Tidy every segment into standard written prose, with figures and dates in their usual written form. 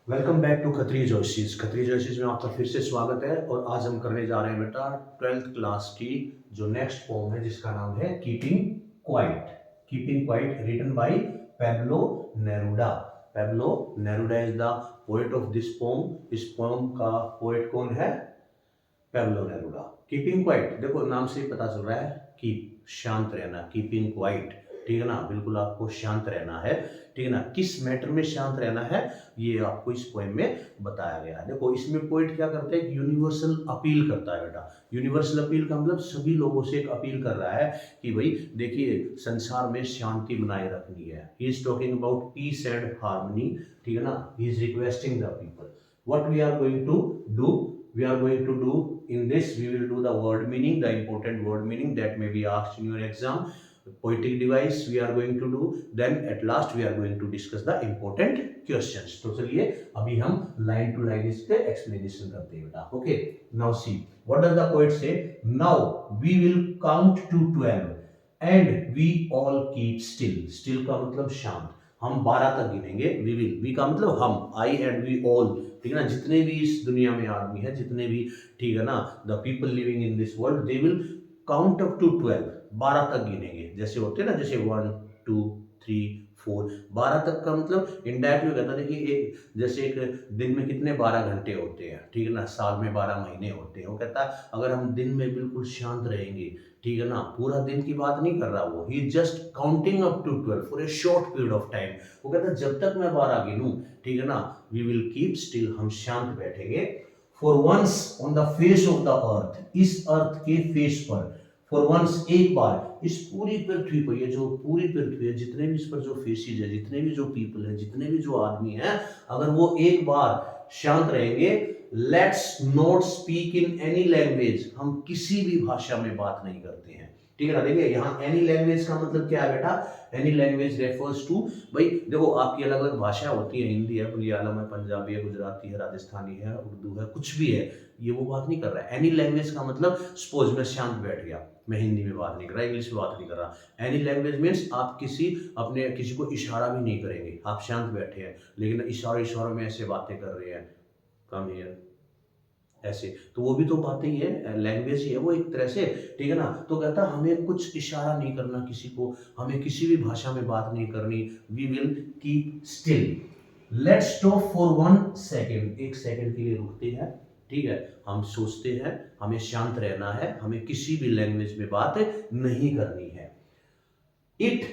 Welcome back to Khatri Joshi's. Khatri Joshi's में आपका फिर से स्वागत है। और आज हम करने जा रहे हैं बेटा 12th क्लास की जो नेक्स्ट पोम है जिसका नाम है keeping quiet. Keeping quiet written by Pablo Neruda. Pablo Neruda is the poet of this poem. इस पोम का पोएट कौन है? Pablo Neruda. कीपिंग क्वाइट, देखो नाम से ही पता चल रहा है कीप, शांत रहना। कीपिंग क्वाइट, ठीक है ना, बिल्कुल आपको शांत रहना है, ठीक है ना। किस मैटर में शांत रहना है ये आपको इस पोएम में बताया गया है। देखो इसमें पोएट क्या करता है, एक यूनिवर्सल अपील करता है बेटा। यूनिवर्सल अपील का मतलब सभी लोगों से एक अपील कर रहा है कि भाई देखिए संसार में शांति बनाए रखनी है। He is talking about peace and harmony, ठीक है ना। He is requesting the people what we are going to do. We are going to do in this, we will do the word meaning, the important word meaning that may be asked in your exam. Poetic device we are going to do, then at last we are going to discuss the important questions. तो चलिए अभी हम line to line इसके explanation करते हैं बेटा। Okay, now see what does the poet say. Now we will count to 12 and we all keep still. Still का मतलब शांत। हम 12 तक गिनेंगे। वी विल, वी का मतलब हम, आई एंड वी ऑल, ठीक है ना, जितने भी इस दुनिया में आदमी है, जितने भी, ठीक है ना, the people living in this world, they will count up to 12। 12 तक गिनेंगे। जैसे होते हैं ना, जैसे 1 2 3 4, 12 तक का मतलब इनडायरेक्ट में कहता है कि एक, जैसे एक दिन में कितने 12 घंटे होते हैं, ठीक है ना, साल में 12 महीने होते हैं। वो कहता है अगर हम दिन में बिल्कुल शांत रहेंगे, ठीक है ना, पूरा दिन की बात नहीं कर रहा वो, he just counting up to 12 for a short period of time. वो कहता है जब तक मैं 12 गिनूं, ठीक है ना, वी विल कीप स्टिल, हम शांत बैठेंगे। For once on the face of the earth, इस अर्थ के फेस पर, फॉर वंस एक बार, इस पूरी पृथ्वी पर, ये जो पूरी पृथ्वी है, जितने भी इस पर जो फेसिस है, जितने भी जो पीपल है, जितने भी जो आदमी है, अगर वो एक बार शांत रहेंगे, let's not speak in any language, हम किसी भी भाषा में बात नहीं करते हैं, ठीक है ना। देखिए यहाँ एनी लैंग्वेज का मतलब क्या है बेटा? एनी लैंग्वेज रेफर्स टू, भाई देखो आपकी अलग अलग भाषा होती है, हिंदी है, मलयालम है, पंजाबी है, गुजराती है, राजस्थानी है, उर्दू है, कुछ भी है, ये वो बात नहीं कर रहा है। एनी लैंग्वेज का मतलब सपोज मैं शांत बैठ गया, मैं हिंदी में बात नहीं कर रहा, इंग्लिश में बात नहीं कर रहा। एनी लैंग्वेज मीन्स आप किसी को इशारा भी नहीं करेंगे, आप शांत बैठे हैं, लेकिन इशारों में ऐसे बातें कर रहे हैं, कम हियर, ऐसे, तो वो भी तो बातें ही है, लैंग्वेज ही है वो एक तरह से, ठीक है ना। तो कहता हमें कुछ इशारा नहीं करना किसी को, हमें किसी भी भाषा में बात नहीं करनी। We will keep still, let's stop for 1 second, 1 second के लिए रुकते हैं, ठीक है, हम सोचते हैं, हमें शांत रहना है, हमें किसी भी लैंग्वेज में बात नहीं करनी है। It,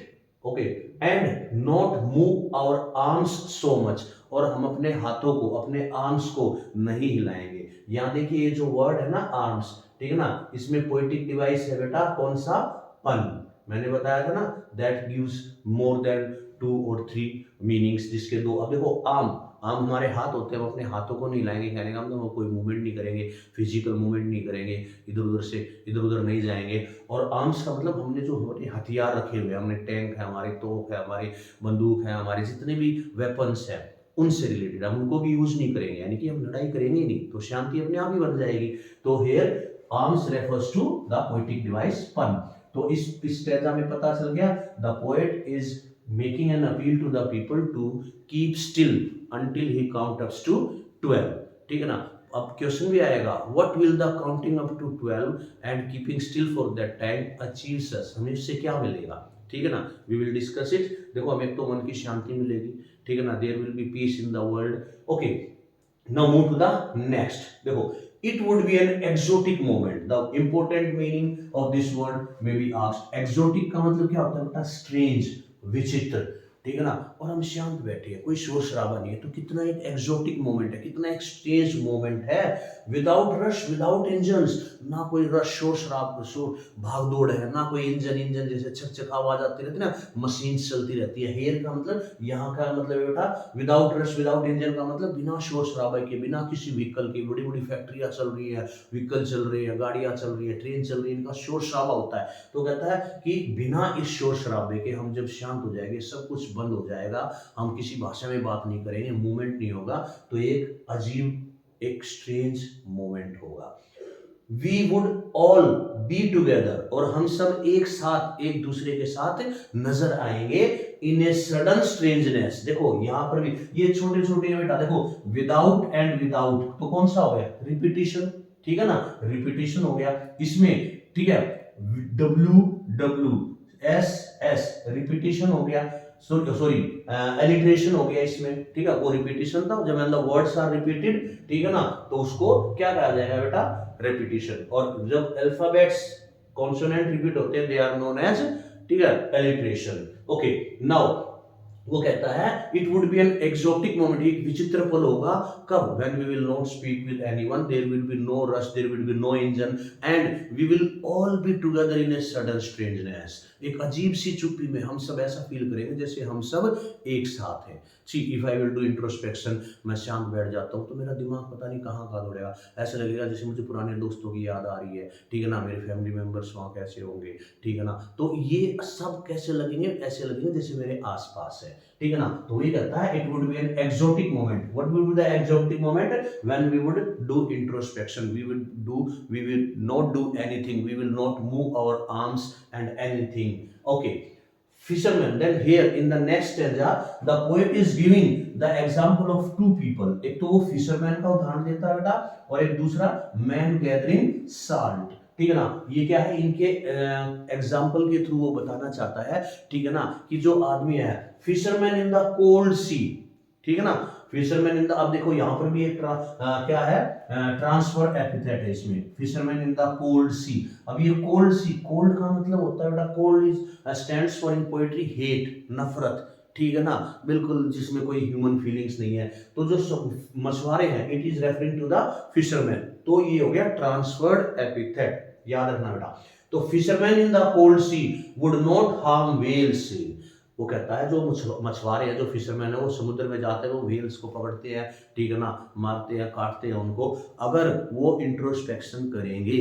okay, and not move our arms so much, और हम अपने हाथों को, अपने आर्म्स को नहीं हिलाएंगे। यहाँ देखिए ये जो वर्ड है ना आर्म्स, ठीक है ना, इसमें पोएटिक डिवाइस है बेटा कौन सा? पन। मैंने बताया था ना दैट गिव्स मोर देन 2 और 3 मीनिंग्स, जिसके दो। अब देखो आर्म, आर्म हमारे हाथ होते हैं, हम अपने हाथों को नहीं हिलाएंगे, कहने का मतलब हम कोई मूवमेंट नहीं करेंगे, फिजिकल मूवमेंट नहीं करेंगे, इधर उधर से इधर उधर नहीं जाएंगे। और आर्म्स का मतलब हमने जो हमारे हथियार रखे हुए हैं, हमने टैंक है, हमारे तोप है, हमारी बंदूक है, हमारे जितने भी वेपन्स हैं उनसे रिलेटेड हम उनको भी यूज नहीं करेंगे, यानी कि हम लड़ाई करेंगे नहीं, तो शांति अपने आप ही बन जाएगी। तो here arms refers to the poetic device pun. तो इस स्टेजा में पता चल गया the poet is making an appeal to the people to keep still until he counts ups to 12, ठीक है ना। अब क्वेश्चन भी आएगा, what will the counting up to 12 and keeping still for that time achieves us, हमें इससे क्या मिलेगा, ठीक है ना। We will discuss it. देखो हमें तो मन की शांति मिलेगी, ठीक है ना, there will be peace in the world. Okay, now move to the next. देखो it would be an exotic moment, the important meaning of this word may be asked। exotic का मतलब क्या होता है बेटा? strange, विचित्र, ठीक है ना। और हम शांत बैठे हैं, कोई शोर शराबा नहीं है, तो कितना एक एक्सोटिक मोमेंट है, कितना एक स्ट्रेंज मोमेंट है। विदाउट रश, विदाउट इंजन्स, ना कोई रश, शोर शराब, शोर भाग दौड़ है, ना कोई इंजन, इंजन जैसे छक छक आवाज आती रहती है ना, मशीन चलती रहती है। हेयर का मतलब, यहाँ का मतलब बेटा विदाउट रश, विदाउट इंजन का मतलब बिना शोर शराबे के, बिना किसी व्हीकल के। बड़ी बड़ी फैक्ट्रियां चल रही है, व्हीकल चल रही है, गाड़ियां चल रही है, ट्रेन चल रही है, इनका शोर शराबा होता है। तो कहता है कि बिना इस शोर शराबे के हम जब शांत हो जाएंगे, सब कुछ बंद हो जाएगा, हम किसी भाषा में बात नहीं करेंगे, मूवमेंट नहीं होगा, तो एक अजीब, एक स्ट्रेंज मोमेंट होगा। We would all be together, और हम सब एक साथ एक दूसरे के साथ नजर आएंगे इन ए सडन स्ट्रेंजनेस। देखो यहां पर भी ये छोटे छोटे बेटा देखो, विदाउट एंड विदाउट तो कौन सा हो गया, रिपीटिशन, ठीक है ना, रिपीटिशन हो गया इसमें, ठीक है, W W S S repetition हो गया, सॉरी एलिट्रेशन हो गया इसमें, ठीक है, वो रिपीटिशन था, जब मतलब वर्ड्स आर रिपीटेड, ठीक है ना, तो उसको क्या कहा जाएगा बेटा, रेपिटिशन। और जब अल्फाबेट्स कॉन्सोनेंट रिपीट होते हैं, दे आर नोन एज, ठीक है, एलिट्रेशन। ओके, नाउ वो कहता है it would be an exotic moment, एक विचित्र पल होगा, कब, when we will not speak with anyone, there will be no rush, there will be no engine, and we will all be together in a sudden strangeness, एक अजीब सी चुप्पी में हम सब ऐसा फील करेंगे जैसे हम सब एक साथ हैं। See if I will do introspection, मैं शांत बैठ जाता हूँ तो मेरा दिमाग पता नहीं कहाँ कहाँ दौड़ेगा, ऐसा लगेगा जैसे मुझे पुराने दोस्तों की याद आ रही है, ठीक है ना, मेरे फैमिली मेंबर्स वहाँ कैसे होंगे, ठीक है ना, तो ये सब कैसे लगेंगे, ऐसे लगेंगे जैसे मेरे आसपास है, ठीक है ना। तो ये कहता है it would be an exotic moment, what would be the exotic moment, when we would do introspection, we will not do anything, we will not move our arms and anything. Okay, fisherman, then here in the next stanza the poet is giving the example of two people, एक तो वो fisherman का उदाहरण देता है बेटा, और एक दूसरा man gathering salt, ठीक है ना, ये क्या है, इनके एग्जाम्पल के थ्रू वो बताना चाहता है, ठीक है ना, कि जो आदमी है फिशरमैन इन द कोल्ड सी, ठीक है ना, फिशरमैन इन द, अब देखो यहां पर भी एक क्या है, ट्रांसफर एपिथेट है इसमें, फिशरमैन इन द कोल्ड सी। अब ये कोल्ड सी, कोल्ड का मतलब होता है बेटा, cold is stands for in poetry hate, नफरत, ठीक है ना, बिल्कुल जिसमें कोई ह्यूमन फीलिंग्स नहीं है, तो जो मछुआरे हैं it is referring to the fisherman, तो ये हो गया ट्रांसफर्ड एपिथेट, याद रखना बेटा। तो fisherman in the cold sea would not harm whales, वो कहता है जो मछुआरे हैं, जो फिशरमैन है, वो समुद्र में जाते हैं, वो व्हेल्स को पकड़ते हैं, ठीक है ना, मारते हैं, काटते हैं उनको, अगर वो इंट्रोस्पेक्शन करेंगे,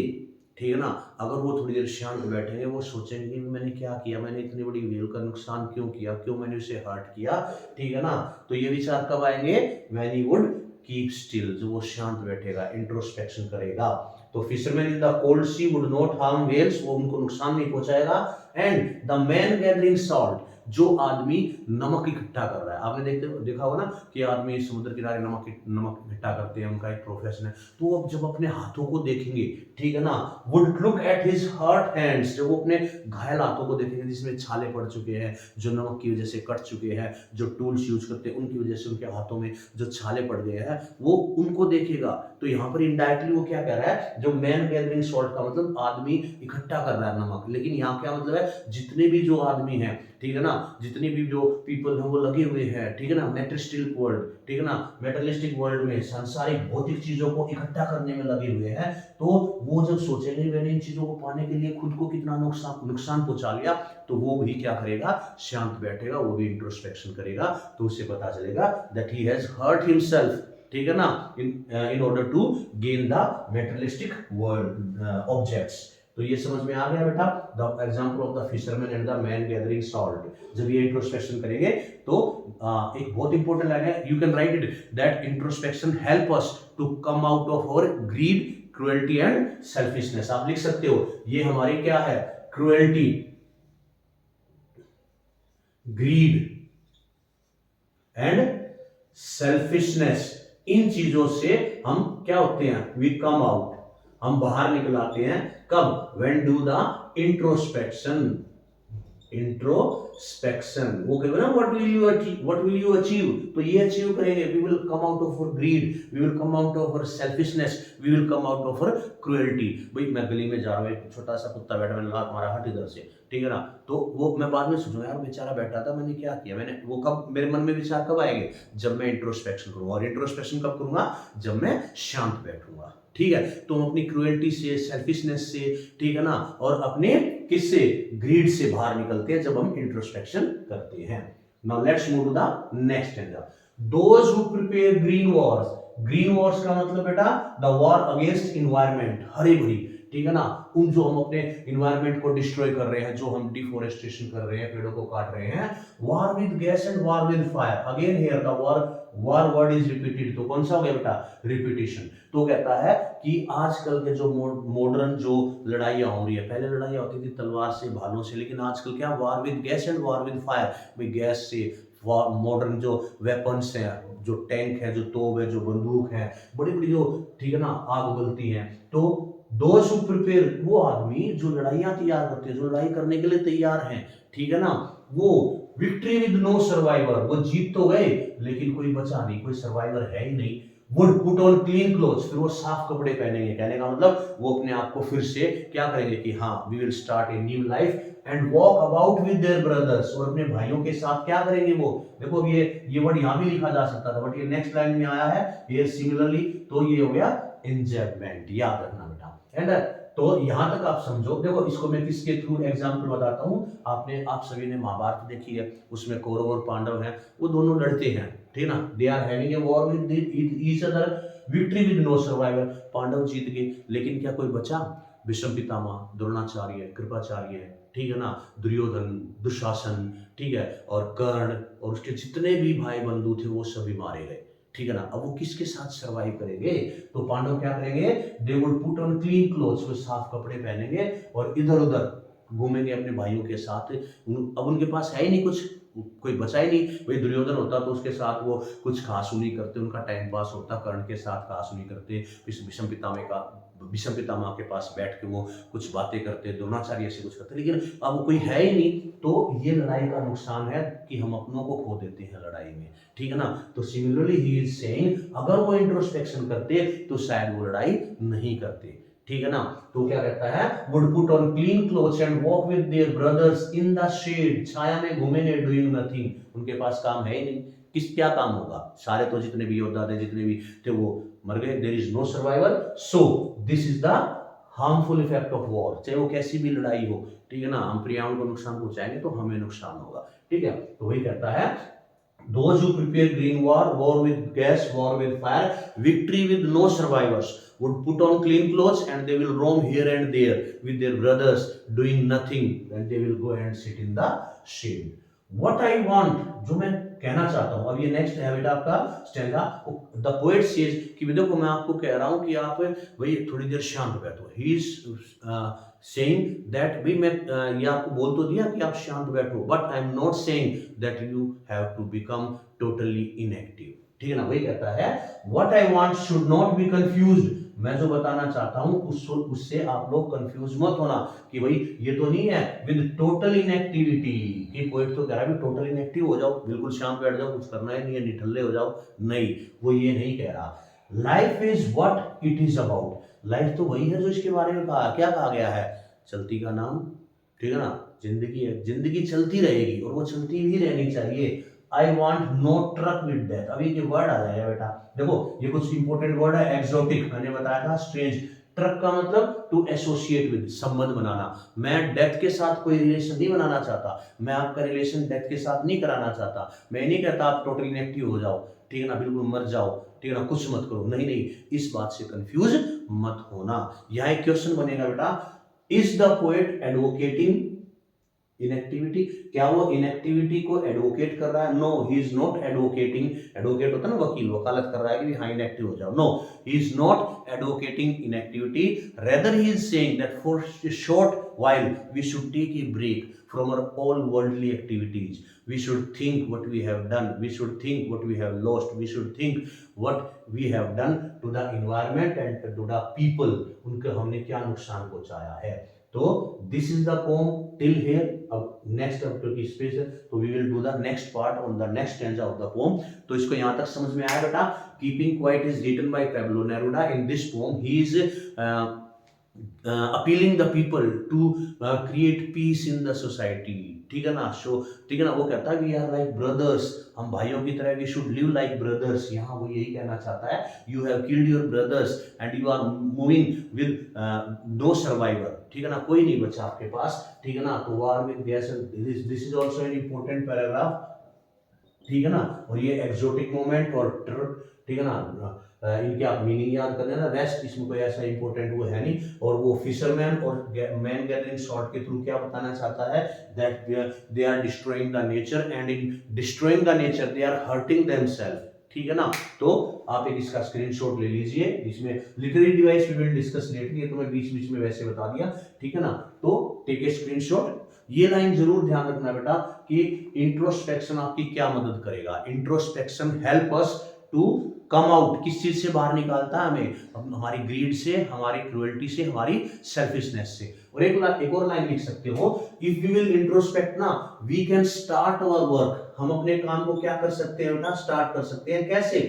ठीक है ना, अगर वो थोड़ी देर शांत बैठेंगे, वो सोचेंगे कि मैंने क्या किया, मैंने इतनी बड़ी व्हेल का नुकसान क्यों किया, क्यों मैंने उसे हर्ट किया, ठीक है ना, तो ये विचार कब आएंगे, when he would keep still, जो वो शांत बैठेगा, इंट्रोस्पेक्शन करेगा। तो fisherman in the cold sea would not harm whales, वो उनको नुकसान नहीं पहुंचाएगा, and the man gathering salt, जो आदमी नमक इकट्ठा कर रहा है, आपने देखा होगा ना कि आदमी समुद्र किनारे नमक इकट्ठा करते हैं, उनका एक प्रोफेशन है, तो अब जब अपने हाथों को देखेंगे, ठीक है ना, would look at his hurt hands, जब वो अपने घायल हाथों को देखेंगे जिसमें छाले पड़ चुके हैं, जो नमक की वजह से कट चुके हैं, जो टूल्स यूज करते हैं उनकी वजह से उनके हाथों में जो छाले पड़ गए हैं, वो उनको देखेगा, तो यहाँ पर इनडायरेक्टली वो क्या कह रहा है, जो मैन गैदरिंग सॉल्ट का मतलब आदमी इकट्ठा कर रहा है नमक, लेकिन यहाँ क्या मतलब है, जितने भी जो आदमी हैं, ठीक है ना, जितने भी जो पीपल हैं वो लगे हुए हैं, ठीक है ना, मेटेरियलिस्टिक वर्ल्ड, ठीक है ना, मेटेरियलिस्टिक वर्ल्ड में सांसारिक भौतिक चीजों को इकट्ठा करने में लगे हुए हैं, तो वो जब सोचेंगे मैंने इन चीजों को पाने के लिए खुद को कितना नुकसान पहुंचा लिया, तो वो भी क्या करेगा, शांत बैठेगा, वो भी इंट्रोस्पेक्शन करेगा, तो उसे पता चलेगा that he has hurt himself, ठीक है ना, in order to gain the materialistic world objects. तो ये समझ में आ गया बेटा, the example of the fisherman and the man gathering salt. जब ये इंट्रोस्पेक्शन करेंगे तो एक बहुत इंपॉर्टेंट लाइन है, you can write it, that introspection help us to come out of our greed, cruelty and selfishness. आप लिख सकते हो ये हमारी क्या है, क्रुएल्टी, ग्रीड एंड सेल्फिशनेस, इन चीजों से हम क्या होते हैं, वी कम आउट, हम बाहर निकल आते हैं, कब, when do the introspection, introspection, वो कहेगा ना व्हाट विल यू अचीव, तो ये अचीव करेंगे, we will come out of our greed, we will come out of our selfishness, we will come out of our cruelty. भाई मैं गली में जा रहा हूँ, एक छोटा सा कुत्ता बैठा, मैंने लात मारा, हट इधर से, ठीक है ना, तो वो मैं बाद में सोचूंगा यार बेचारा बैठा था, मैंने क्या किया, मैंने वो कब मेरे मन में विचार कब आएंगे, जब मैं इंट्रोस्पेक्शन करूंगा, और इंट्रोस्पेक्शन कब करूंगा, जब मैं शांत बैठूंगा, ठीक है। तो हम अपनी क्रुएल्टी से, सेल्फिशनेस से, ठीक है ना, और अपने किससे, ग्रीड से बाहर निकलते हैं जब हम इंट्रोस्पेक्शन करते हैं। Now let's move to the next stanza. Those who prepare green wars, green wars का मतलब बेटा द वॉर अगेंस्ट एनवायरनमेंट, हरी भरी, ठीक है ना, उन जो हम अपने इन्वायरमेंट को डिस्ट्रॉय कर रहे हैं, जो हम डिफोरेस्टेशन कर रहे हैं, पेड़ों को काट रहे हैं, war with gas and war with fire, again here the war word is repeated, तो कौन सा हो गया बेटा, रिपीटिशन। तो कहता है कि आजकल के जो मॉडर्न जो लड़ाइयाँ हो रही है, पहले लड़ाइयाँ होती थी तलवार से, भालों से, लेकिन आजकल क्या, war with gas and war with fire, भाई गैस से, मॉडर्न जो वेपन्स हैं, जो टैंक है, जो तोप है, जो बंदूक है, बड़ी बड़ी जो, ठीक है ना, आग उगलती है। तो दोज हु प्रिपेयर, वो आदमी जो लड़ाइयाँ तैयार करते हैं, जो लड़ाई करने के लिए तैयार हैं, ठीक है ना, वो विक्ट्री विद नो सर्वाइवर, वो जीत तो गए लेकिन कोई बचा नहीं, कोई सर्वाइवर है ही नहीं। Would put on clean clothes, फिर वो साफ कपड़े पहनेंगे, कहने का मतलब वो अपने आप को फिर से क्या करेंगे कि हाँ, we will start a new life, and walk about with their brothers, और अपने भाइयों के साथ क्या करेंगे वो, देखो ये वर्ड यहाँ भी लिखा जा सकता था, बट ये नेक्स्ट लाइन में आया है, ये सिमिलरली, तो ये हो गया एंजॉयमेंट, याद रखना बेटा। एंड तो यहां तक आप समझो। देखो इसको मैं किसके थ्रू एग्जांपल बताता हूं, आप सभी ने महाभारत देखी है, उसमें कौरव और पांडव हैं, वो दोनों लड़ते हैं, ठीक है ना, they are having a war with each other, victory with no survivor, Pandava जीत गए, लेकिन क्या कोई बचा, भीष्म पितामह, द्रोणाचार्य, कृपाचार्य, ठीक है ना, दुर्योधन, दुशासन, ठीक है, और कर्ण, और उसके जितने भी भाई बंधु थे वो सभी मारे गए, ठीक है ना। अब वो किसके साथ सरवाइव करेंगे, तो पांडव क्या करेंगे, they would put on clean clothes, वो साफ कपड़े पहनेंगे और इधर उधर घूमेंगे अपने भाइयों के साथ। अब उनके पास है ही नहीं कुछ, कोई बचा ही नहीं, वही दुर्योधन होता तो उसके साथ वो कुछ खास नहीं करते, उनका टाइम पास होता, कर्ण के साथ खास नहीं करते, भीष्म पितामह के पास बैठ के वो कुछ बातें करते, द्रोणाचार्य से कुछ करते, लेकिन अब कोई है ही नहीं, तो ये लड़ाई का नुकसान है कि हम अपनों को खो देते हैं लड़ाई में, ठीक है ना। तो सिमिलरली ही इज सेइंग, अगर वो इंट्रोस्पेक्शन करते तो शायद वो लड़ाई नहीं करते, ठीक है ना। तो क्या कहता है, would put on clean clothes and walk with their brothers in the shade, छाया में घूमेंगे, डूइंग नथिंग, उनके पास काम है ही नहीं, क्या काम होगा, सारे तो जितने भी योद्धा थे, जितने भी थे वो मर गए, there is no survival, so this is the harmful effect of war, चाहे वो कैसी भी लड़ाई हो, ठीक है ना, हम पर्यावरण को नुकसान पहुंचाएंगे तो हमें नुकसान होगा, ठीक है। तो वही कहता है, those who prepare green war with gas, war with fire, victory with no survivors, would put on clean clothes and they will roam here and there with their brothers doing nothing, and they will go and sit in the shade. What I want, जो मैं कहना चाहता हूं, अब ये next है बेटा आपका स्टेंजा, द पोएट सेज कि देखो मैं आपको कह रहा हूं कि आप भाई थोड़ी देर शांत बैठो, ही इज saying that भाई मैं ये आपको बोल तो दिया कि आप शांत बैठो, but I am not saying that you have to become totally inactive, ठीक है ना। वही कहता है, what I want should not be confused, मैं जो बताना चाहता हूं उससे आप लोग कंफ्यूज मत होना कि भाई ये तो नहीं है विद टोटल इनएक्टिविटी, कि पोएट तो कह रहा है टोटल इनएक्टिव हो जाओ, बिल्कुल शांत बैठ जाओ, कुछ करना ही नहीं है, निठल्ले हो जाओ, नहीं, वो ये नहीं कह रहा। Life is what it is about, life तो वही है जो इसके बारे में कहा, क्या कहा गया है, चलती का नाम, ठीक है ना, जिंदगी है, जिंदगी चलती रहेगी और वो चलती भी रहनी चाहिए। I want no truck with death, अभी ये वर्ड आ जाएगा बेटा, देखो ये कुछ इंपॉर्टेंट वर्ड है, एक्सोटिक मैंने बताया था, स्ट्रेंज, ट्रक का मतलब टू एसोसिएट विद, संबंध बनाना, मैं डेथ के साथ कोई रिलेशन नहीं बनाना चाहता, मैं आपका रिलेशन डेथ के साथ नहीं कराना चाहता, मैं नहीं कहता आप टोटली इनएक्टिव हो जाओ, ठीक है ना, बिल्कुल मर जाओ, ठीक है ना, कुछ मत करो, नहीं नहीं, इस बात से कंफ्यूज मत होना। यहाँ एक क्वेश्चन बनेगा बेटा, is the poet advocating inactivity, क्या वो इनएक्टिविटी को एडवोकेट कर रहा है, no he is not advocating, advocate होता है ना वकील, वकालत कर रहा है कि हाँ इनएक्टिव हो जाओ, no he is not advocating inactivity, rather he is saying that for a short while we should take a break from our all worldly activities, we should think what we have done, we should think what we have lost, we should think what we have done to the environment and to the people, उनके हमने क्या नुकसान पहुंचाया है। तो this is the poem till here, अब next chapter की space है, तो we will do the next part on the next stanza of the poem. तो इसको यहां तक समझ में आया बेटा, keeping quiet is written by Pablo Neruda, in this poem he is appealing the people to create peace in the society, ठीक है ना, ठीक है ना, वो कहता है वी आर लाइक ब्रदर्स, हम भाइयों की तरह, we should live like brothers, यहाँ वो यही कहना चाहता है, you have killed your brothers and you are moving with no survivor, ठीक है ना, कोई नहीं बचा आपके पास, ठीक है ना, तो वार with gas, this is also an important paragraph, ठीक है ना। और ये एक्सोटिक मोमेंट और ठीक है ना, इनके आप मीनिंग याद कर लेना। रेस्ट इसमें कोई ऐसा इंपॉर्टेंट वो है नहीं। और वो फिशरमैन और मैन गैदरिंग शॉट के थ्रू क्या बताना चाहता है, that they are destroying the nature and in destroying the nature they are hurting themselves. ठीक है ना। तो आप एक इसका स्क्रीनशॉट ले लीजिए। इसमें literary device we will discuss later, ये तो मैं बीच बीच में वैसे बता दिया। ठीक है ना। तो टेक ए स्क्रीनशॉट। ये लाइन जरूर ध्यान रखना बेटा कि इंट्रोस्पेक्शन आपकी क्या मदद करेगा। Introspection help us to come out, किस चीज से बाहर निकालता है हमें, हमारी ग्रीड से, हमारी क्रुएल्टी से, हमारी सेल्फिशनेस से। और एक और लाइन लिख सकते हो, इफ वी विल इंट्रोस्पेक्ट ना we can start our work, हम अपने काम को क्या कर सकते हैं बेटा, स्टार्ट कर सकते हैं। कैसे?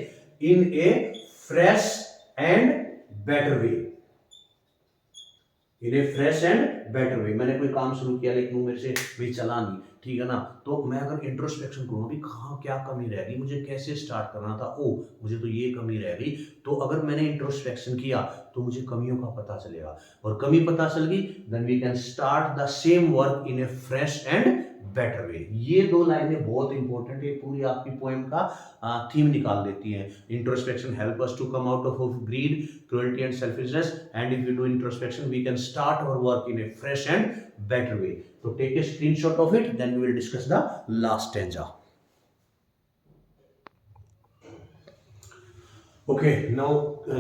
In a fresh and better way, in a fresh and better way. मैंने कोई काम शुरू किया लेकिन वो मेरे से भी चला नहीं, ठीक है ना। तो मैं अगर इंट्रोस्पेक्शन करूँ अभी कहाँ क्या कमी रह गई, मुझे कैसे स्टार्ट करना था, ओ मुझे तो ये कमी रह गई। तो अगर मैंने इंट्रोस्पेक्शन किया तो मुझे कमियों का पता चलेगा, और कमी पता चल गई then we can start the same work in a fresh and better way. ये दो लाइनें बहुत इंपॉर्टेंट है, पूरी आपकी पोएम का थीम निकाल देती है। Introspection help us to come out of greed, cruelty and selfishness, and if we do introspection we can start our work in a fresh and better way. So take a screenshot of it, then we will discuss the last stanza. Okay, now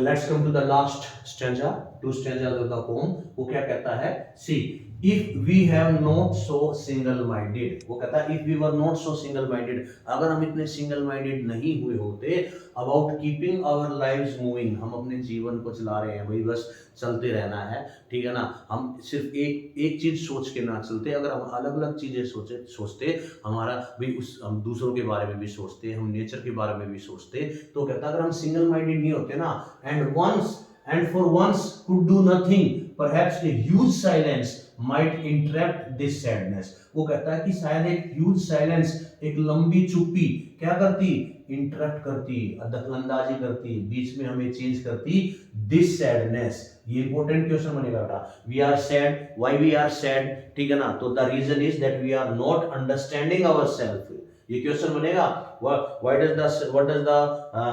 let's come to the last stanza, two stanzas of the poem. वो क्या कहता है, see if we have not so single minded, वो कहता है if we were not so single minded, अगर हम इतने single minded नहीं हुए होते, about keeping our lives moving, हम अपने जीवन को चला रहे हैं भाई, बस चलते रहना है, ठीक है ना। हम सिर्फ एक चीज सोच के ना चलते, अगर हम अलग अलग चीजें सोचते हमारा भाई, हम दूसरों के बारे में भी सोचते, हम नेचर के बारे में भी सोचते, तो कहता अगर हम सिंगल माइंडेड नहीं होते ना, and for once could do nothing, perhaps a huge silence might interrupt this sadness. वो कहता है कि शायद एक huge silence, एक लंबी चुप्पी क्या करती, इंटरप्ट करती, दखलंदाजी करती, बीच में हमें चेंज करती दिस सैडनेस। ये इंपॉर्टेंट क्वेश्चन बनेगा बेटा। We are sad, why we are sad, ठीक है ना। तो the reason is that we are not understanding ourself. ये क्वेश्चन बनेगा, what does the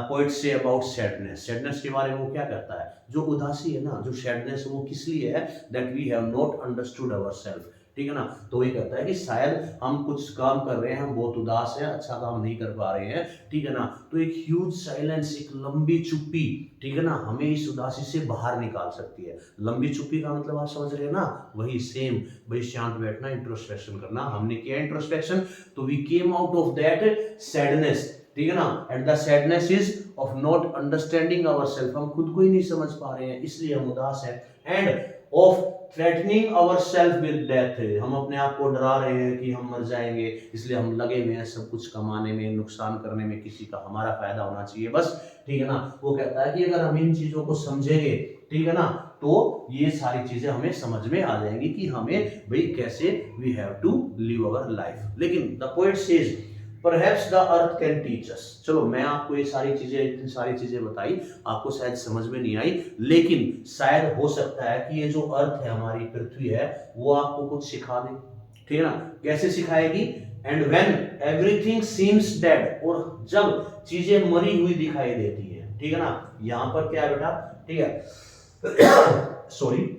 poet say about sadness. Sadness के बारे में वो क्या कहता है, जो उदासी है ना, जो सैडनेस है वो किस लिए है, that we have not understood ourself, ठीक है ना। तो ये कहता है कि शायद हम कुछ काम कर रहे हैं, हम बहुत उदास हैं, अच्छा काम नहीं कर पा रहे हैं, ठीक है ना। तो एक ह्यूज साइलेंस, एक लंबी चुप्पी, ठीक है ना, हमें इस उदासी से बाहर निकाल सकती है। लंबी चुप्पी का मतलब आप समझ रहे हैं ना, वही सेम, वही शांत बैठना, इंट्रोस्पेक्शन करना। हमने किया इंट्रोस्पेक्शन तो we came out of that sadness, ठीक है ना। And the sadness is of not understanding ourself, हम खुद को ही नहीं समझ पा रहे हैं इसलिए हम उदास हैं। And of threatening ourself with death, हम अपने आप को डरा रहे हैं कि हम मर जाएंगे, इसलिए हम लगे हुए हैं सब कुछ कमाने में, नुकसान करने में, किसी का हमारा फायदा होना चाहिए बस, ठीक है ना। वो कहता है कि अगर हम इन चीजों को समझेंगे, ठीक है ना, तो ये सारी चीजें हमें समझ में आ जाएंगी कि हमें भाई कैसे we have to live our life. लेकिन the poet says Perhaps the earth can teach us. चलो मैं आपको ये इतनी सारी चीजें बताई, आपको शायद समझ में नहीं आई, लेकिन शायद हो सकता है कि ये जो अर्थ है, हमारी पृथ्वी है, वो आपको कुछ सिखा दे, ठीक है ना। कैसे सिखाएगी? And when everything seems dead, और जब चीजें मरी हुई दिखाई देती है, ठीक है ना। यहाँ पर क्या है बेटा, ठीक है सॉरी,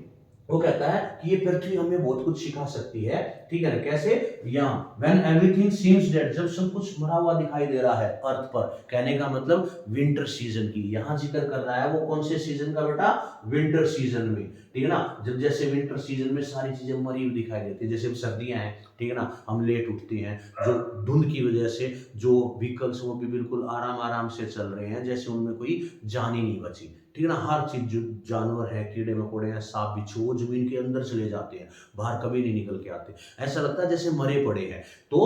वो कहता है कि ये पृथ्वी हमें बहुत कुछ सिखा सकती है, ठीक है ना। कैसे? यहाँ when everything seems dead, जब सब कुछ मरा हुआ दिखाई दे रहा है अर्थ पर, कहने का मतलब विंटर सीजन की यहाँ जिक्र कर रहा है। वो कौन से सीजन का बेटा? विंटर सीजन में, ठीक है ना। जब जैसे विंटर सीजन में सारी चीजें मरी हुई दिखाई देती है, जैसे सर्दियां हैं, ठीक है ना, हम लेट उठते हैं, जो धुंध की वजह से जो व्हीकल्स वो भी बिल्कुल आराम से चल रहे हैं, जैसे उनमें कोई जान ही नहीं बची, ठीक है ना। हर चीज, जो जानवर है, कीड़े मकोड़े हैं, सांप बिच्छू, वो जमीन के अंदर चले जाते हैं, बाहर कभी नहीं निकल के आते, ऐसा लगता है जैसे मरे पड़े हैं। तो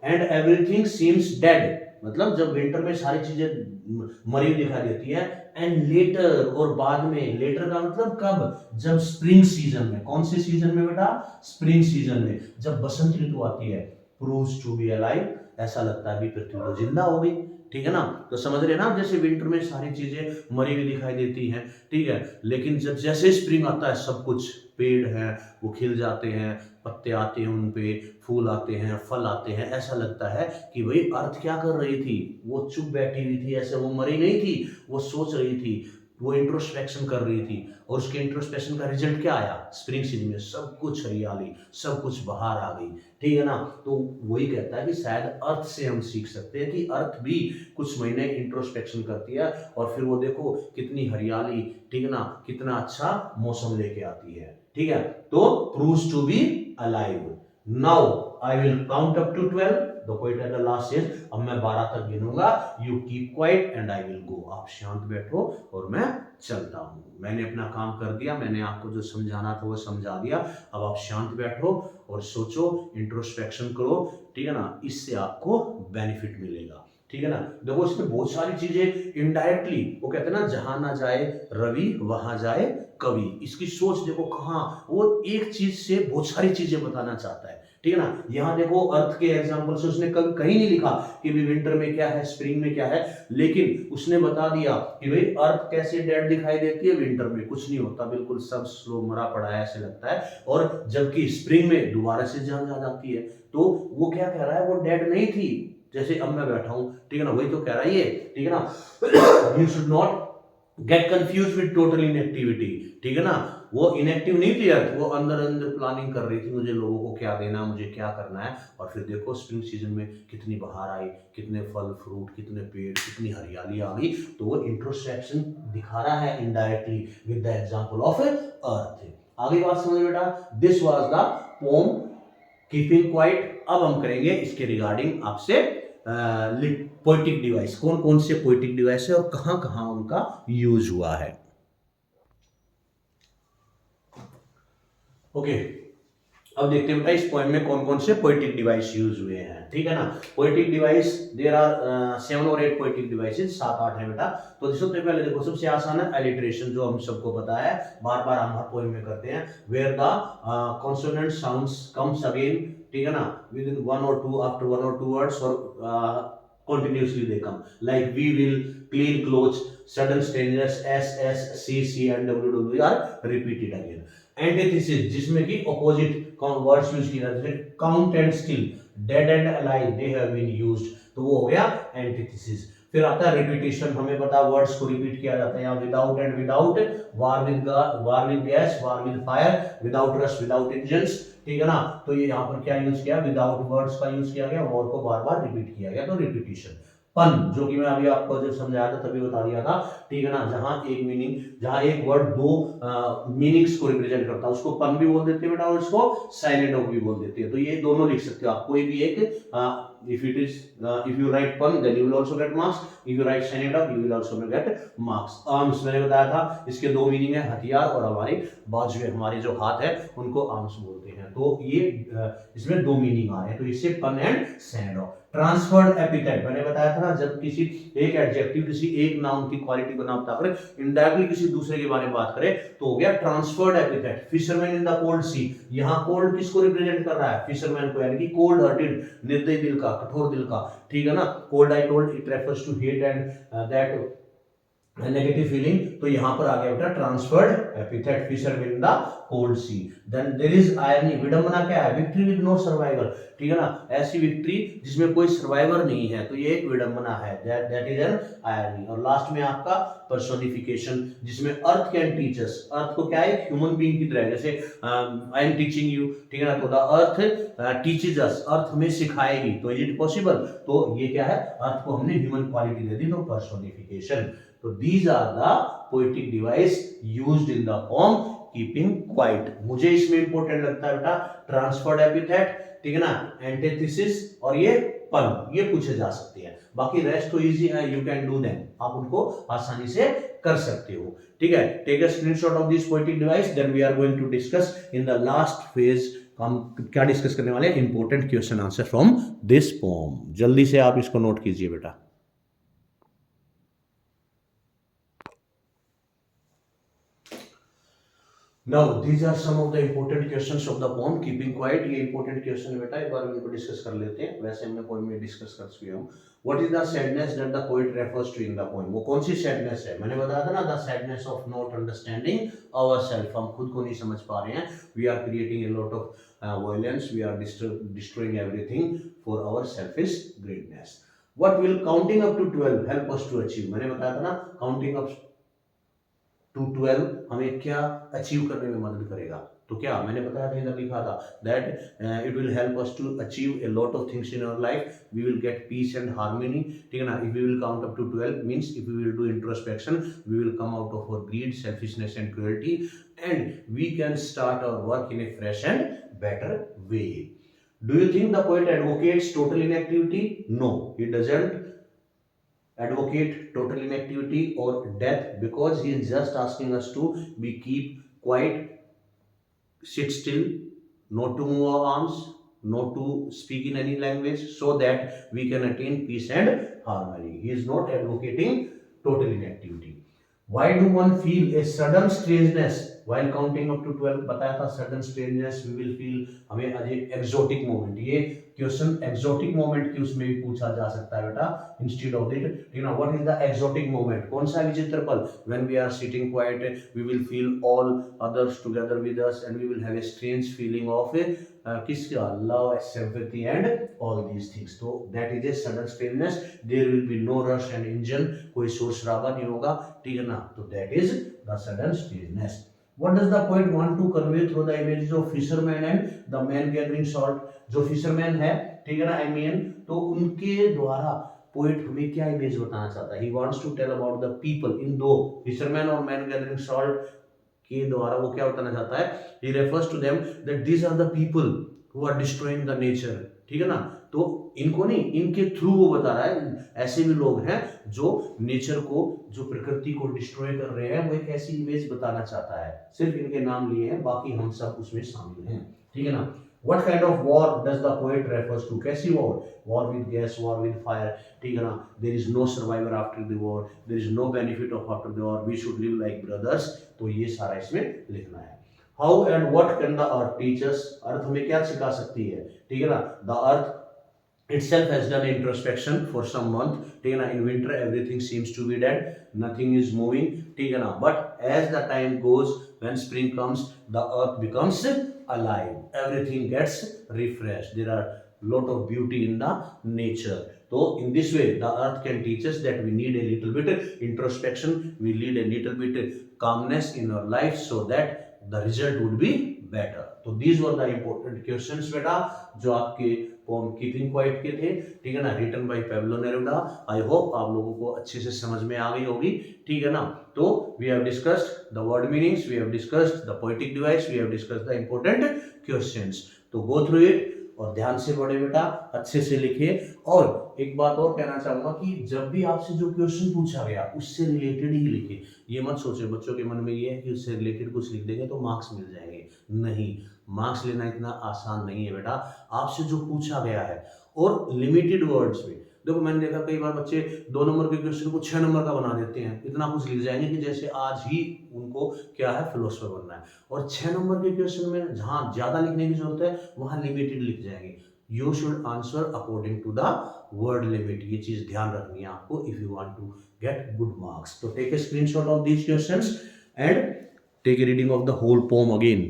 एंड एवरीथिंग सीम्स डेड, मतलब जब विंटर में सारी चीजें मरी हुई दिखाई देती है। एंड लेटर, और बाद में, लेटर का मतलब कब? जब स्प्रिंग सीजन में। कौन से सीजन में बेटा? स्प्रिंग सीजन में, जब बसंत ऋतु आती है। प्रूव्स टू बी अलाइव, ऐसा लगता है अभी पृथ्वी तो जिंदा हो गई, ठीक है ना। तो समझ रहे हैं ना आप, जैसे विंटर में सारी चीजें मरी हुई दिखाई देती हैं, ठीक है, लेकिन जब जैसे स्प्रिंग आता है सब कुछ, पेड़ है वो खिल जाते हैं, पत्ते आते हैं उन पे, फूल आते हैं, फल आते हैं, ऐसा लगता है कि भाई अर्थ क्या कर रही थी, वो चुप बैठी हुई थी, ऐसे वो मरी नहीं थी, वो सोच रही थी, वो इंट्रोस्पेक्शन कर रही थी, और उसके इंट्रोस्पेक्शन का रिजल्ट क्या आया, स्प्रिंग सीजन में सब कुछ हरियाली, सब कुछ बाहर आ गई, ठीक है ना। तो वही कहता है कि शायद अर्थ से हम सीख सकते हैं कि अर्थ भी कुछ महीने इंट्रोस्पेक्शन करती है, और फिर वो देखो कितनी हरियाली, ठीक है ना, कितना अच्छा मौसम लेके आती है, ठीक है। तो proves to be alive. Now I will count up to 12, the poet at the last says, अब मैं 12 तक गिनूंगा, you keep quiet and I will go, आप शांत बैठो और मैं चलता हूं। मैंने अपना काम कर दिया, मैंने आपको जो समझाना था वो समझा दिया, अब आप शांत बैठो और सोचो, इंट्रोस्पेक्शन करो, ठीक है ना, इससे आपको बेनिफिट मिलेगा, ठीक है ना। देखो इसमें बहुत सारी चीजें इनडायरेक्टली, वो कहते हैं ना, जहां ना जाए रवि वहां जाए कवि, इसकी सोच देखो कहां, वो एक चीज से बहुत सारी चीजें बताना चाहता है, ठीक है ना। यहां देखो अर्थ के एग्जांपल से उसने कभी कहीं नहीं लिखा कि भी विंटर में क्या है, स्प्रिंग में क्या है, लेकिन उसने बता दिया कि भाई अर्थ कैसे डेड दिखाई देती है, विंटर में कुछ नहीं होता, बिल्कुल सब स्लो मरा पड़ा है ऐसे लगता है, और जबकि स्प्रिंग में दोबारा से जान आ जाती है। तो वो क्या कह रहा है, वो डेड नहीं थी, जैसे अब मैं बैठा हूं, ठीक है ना, वही तो कह रहा है ये, ठीक है ना। You should not get confuse with total inactivity, ठीक है ना। वो इनएक्टिव नहीं थी अर्थ, वो अंदर अंदर प्लानिंग कर रही थी, मुझे लोगों को क्या देना, मुझे क्या करना है, और फिर देखो स्प्रिंग सीजन में कितनी बहार आई, कितने फल फ्रूट, कितने पेड़, कितनी हरियाली आ गई। तो वो इंट्रोस्पेक्शन दिखा रहा है indirectly with the example of earth. आगे बात समझ बेटा, this was the pome keeping quiet. अब हम करेंगे इसके रिगार्डिंग आपसे पोएटिक डिवाइस, कौन कौन से पोएटिक डिवाइस है और कहां कहां उनका यूज हुआ है। ओके, अब देखते हैं बेटा इस पोएम में कौन कौन से पोएटिक डिवाइस यूज हुए हैं, ठीक है ना। पोएटिक डिवाइस देयर आर 7 और 8 पोएटिक डिवाइसेस, 7-8 है बेटा। तो सबसे पहले देखो, सबसे आसान है एलिट्रेशन, जो हम सबको पता है, बार बार हम हर पोएम में करते हैं, where the consonant sounds comes again, ठीक है ना, within 1 or 2, after 1 or 2 words, और continuously they come, like we will, clean clothes, sudden strangers, s, c, and w are repeated again। Antithesis, जिसमें कि opposite words use किए जाते हैं, count and still, dead and alive, they have been used, तो वो हो गया antithesis. फिर आता है रिपीटिशन, हमें पता वर्ड्स को रिपीट किया जाता है, यहाँ without and without, war with gas, war with fire, without rush, without engines, ठीक है ना। तो ये यहाँ पर क्या यूज किया, विदाउट वर्ड्स का यूज किया गया, वर्ड को बार बार रिपीट किया गया, तो रिपीटिशन। पन, जो कि मैं अभी आपको जब समझाया था तभी बता दिया था, ठीक है ना, जहां एक मीनिंग, जहां एक वर्ड दो मीनिंग्स को रिप्रेजेंट करता है, उसको पन भी बोल देते हैं बेटा, और इसको साइलेंट ऑफ भी बोल देते हैं। तो ये दोनों लिख सकते हो आप, कोई भी एक, if you write pun then you will also get marks, if you write silent of you will also get marks। Arms मैंने बताया था, इसके दो मीनिंग है, हथियार, और हमारे बाजुए, हमारे जो हाथ है उनको आर्म्स बोलते हैं। तो ये इसमें दो मीनिंग आ रहे हैं, तो इससे पन and sand of. Transferred epithet, मैंने बताया था ना, जब किसी एक एडजेक्टिव किसी एक नाउन की क्वालिटी को ना बता करे, इनडायरेक्टली किसी दूसरे के बारे में बात करे, तो हो गया transferred epithet. Fisherman in the cold sea, यहाँ कोल्ड किसको रिप्रेजेंट कर रहा है, फिशरमैन को, यानी कि कोल्ड हार्टेड, निर्दयी दिल का, कठोर दिल का, ठीक है ना। Cold, I told, it refers to hate and that negative feeling, तो यहां पर आ गया बेटा transferred epithet, fisherman in the cold sea. Then there is irony, विडंबना क्या है, विक्ट्री विद नो सर्वाइवर, ठीक है ना, ऐसी विक्ट्री जिसमें कोई सर्वाइवर नहीं है, तो ये एक विडंबना है, दैट इज एन आयरनी। और लास्ट में आपका पर्सोनिफिकेशन, जिसमें अर्थ कैन टीच अस, अर्थ को क्या है, ह्यूमन बीइंग की तरह, जैसे आई एम टीचिंग यू, ठीक है ना, तो द अर्थ टीचेज अस, अर्थ हमें सिखाएगी, तो इज इट पॉसिबल, तो ये क्या है, अर्थ को हमने ह्यूमन क्वालिटी दे दी, तो पर्सोनिफिकेशन। तो these are the poetic device used in the poem keeping quiet। मुझे इसमें इंपॉर्टेंट लगता है बेटा ट्रांसफर्ड एपिथेट, ठीक है ना, एंटीथेसिस, और ये पन, ये पूछे जा सकते हैं। बाकी रेस्ट तो इजी है, यू कैन डू देम, आप उनको आसानी से कर सकते हो, ठीक है। Take a screenshot of this poetic device, then we are going to discuss in the last phase. हम क्या डिस्कस करने वाले हैं, important question answer from this poem. जल्दी से आप इसको नोट कीजिए बेटा। Now, these are some of the important questions of the poem Keeping Quiet. ये important question है बेटा, एक बार इनको डिस्कस कर लेते हैं. वैसे हमने poem में डिस्कस कर चुके हूँ. What is the sadness that the poet refers to in the poem? वो कौन सी sadness है? मैंने बताया था ना, the sadness of not understanding ourselves. हम खुद को नहीं समझ पा रहे हैं. We are creating a lot of violence. We are destroying everything for our selfish greatness. What will counting up to 12 help us to achieve? मैंने बताया था ना, counting up टू 12 हमें क्या अचीव करने में मदद करेगा. तो क्या मैंने बताया था, इधर लिखा था that it will help us to achieve a lot of things in our life. We will get peace and harmony. ठीक है ना. If we will count up to 12 means if we will do introspection, we will come out of our greed, selfishness and cruelty, and we can start our work in a fresh and better way. Do you think the poet advocates total inactivity? No, he doesn't advocate total inactivity or death, because he is just asking us to be keep quiet, sit still, not to move our arms, not to speak in any language, so that we can attain peace and harmony. He is not advocating total inactivity. Why do one feel a sudden strangeness while counting up to 12? बताया था sudden strangeness we will feel, हमें अजीब exotic moment. ये question exotic moment की उसमें भी पूछा जा सकता है बेटा, instead of it. You know what is the exotic moment? कौन सा विचित्र पल? When we are sitting quiet, we will feel all others together with us, and we will have a strange feeling of किसका? Love, sympathy, and all these things. तो that is a sudden strangeness. There will be no rush and engine, कोई शोर शराबा नहीं होगा. ठीक है ना. तो that is the sudden strangeness. What does the poet want to convey through the images of fisherman and the man gathering salt? जो fisherman है, ठीक है ना, I mean, तो उनके द्वारा पोएट हमें क्या इमेज बताना चाहता है? He wants to tell about the people. इन दो fisherman और man gathering salt के द्वारा वो क्या बताना चाहता है? He refers to them that these are the people who are destroying the nature. ठीक है ना. तो इनको नहीं, इनके थ्रू वो बता रहा है ऐसे भी लोग हैं जो नेचर को, जो प्रकृति को डिस्ट्रॉय कर रहे हैं. वो एक ऐसी इमेज बताना चाहता है. सिर्फ इनके नाम लिए हैं, बाकी हम सब उसमें शामिल हैं. ठीक है ना. What kind of war does the poet refers to? कैसी war? War with gas, war with fire. ठीक है ना. There is no survivor after the war. There is no benefit of after the war. We should live like brothers. तो ये सारा इसमें लिखना है. How and what can the earth teach us? अर्थ हमें क्या सिखा सकती है? ठीक है ना. The earth itself has done introspection for some month. ठीक है ना. In winter everything seems to be dead, nothing is moving. ठीक है ना. But as the time goes, when spring comes, the earth becomes alive. Everything gets refreshed. There are lot of beauty in the nature. So in this way, the earth can teach us that we need a little bit introspection. We need a little bit calmness in our life, so that the result would be better. So these were the important questions बेटा, जो आपके pome keeping quiet के थे. ठीक है ना. Written by Pablo Neruda. I hope आप लोगों को अच्छे से समझ में आ गई होगी. ठीक है ना. तो we have discussed the word meanings, we have discussed the poetic device, we have discussed the important questions. तो गो थ्रू इट और ध्यान से पढ़े बेटा, अच्छे से लिखे. और एक बात और कहना चाहूंगा कि जब भी आपसे जो क्वेश्चन पूछा गया उससे रिलेटेड ही लिखे. ये मत सोचे बच्चों के मन में ये है कि उससे रिलेटेड कुछ लिख देंगे तो मार्क्स मिल जाएंगे. नहीं, मार्क्स लेना इतना आसान नहीं है बेटा. आपसे जो पूछा गया है और लिमिटेड वर्ड्स में. देखो मैंने देखा कई बार बच्चे 2 नंबर के क्वेश्चन को 6 नंबर का बना देते हैं. इतना कुछ लिख जाएंगे कि जैसे आज ही उनको क्या है, फिलोसफर बनना है. और 6 नंबर के क्वेश्चन में जहां ज्यादा लिखने की जरूरत है वहां लिमिटेड लिख जाएंगे. You should answer according to the word limit. ये चीज ध्यान रखनी है आपको if you want to get good marks. तो take a screenshot of these questions and take a reading of the whole poem again.